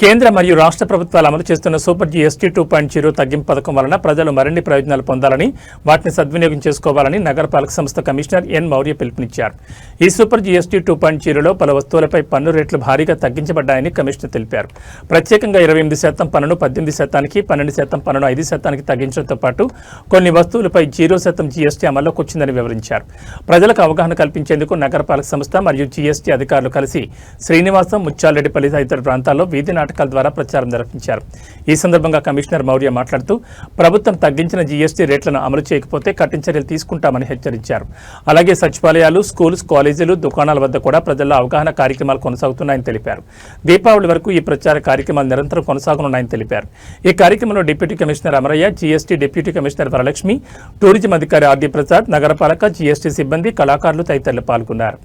కేంద్ర మరియు రాష్ట్ర ప్రభుత్వాలు అమలు చేస్తున్న సూపర్ జీఎస్టీ 2.0 తగ్గింపు పథకం వలన ప్రజలు మరిన్ని ప్రయోజనాలు పొందాలని, వాటిని సద్వినియోగం చేసుకోవాలని నగరపాలక సంస్థ కమిషనర్ ఎన్ మౌర్య పిలుపునిచ్చారు. ఈ సూపర్ జీఎస్టీ 2.0లో పలు వస్తువులపై పన్ను రేట్లు భారీగా తగ్గించబడ్డాయని కమిషనర్ తెలిపారు. ప్రత్యేకంగా 28% పన్నును 18%కి, 12% పన్నును 5%కి తగ్గించడంతో పాటు కొన్ని వస్తువులపై 0% జీఎస్టీ అమల్లోకి వచ్చిందని వివరించారు. ప్రజలకు అవగాహన కల్పించేందుకు నగరపాలక సంస్థ మరియు జీఎస్టీ అధికారులు కలిసి శ్రీనివాసం, ముచ్చాలరెడ్డిపల్లి తదితర ప్రాంతాల్లో వీధి నాటకాల ద్వారా ప్రచారం నిర్వహించారు. ఈ సందర్భంగా కమిషనర్ మౌర్య మాట్లాడుతూ ప్రభుత్వం తగ్గించిన జీఎస్టీ రేట్లను అమలు చేయకపోతే కఠిన చర్యలు తీసుకుంటామని హెచ్చరించారు. అలాగే సచివాలయాలు, స్కూల్స్, కాలేజీలు, దుకాణాల వద్ద కూడా ప్రజల్లో అవగాహన కార్యక్రమాలు కొనసాగుతున్నాయని తెలిపారు. దీపావళి వరకు ఈ ప్రచార కార్యక్రమాలు నిరంతరం కొనసాగనున్నాయని తెలిపారు. ఈ కార్యక్రమంలో deputy commissioner Amarayya, GST deputy commissioner Varalakshmi, tourism అధికారి ఆర్డి ప్రసాద్, నగరపాలక, జీఎస్టీ సిబ్బంది, కళాకారులు తదితరులు పాల్గొన్నారు.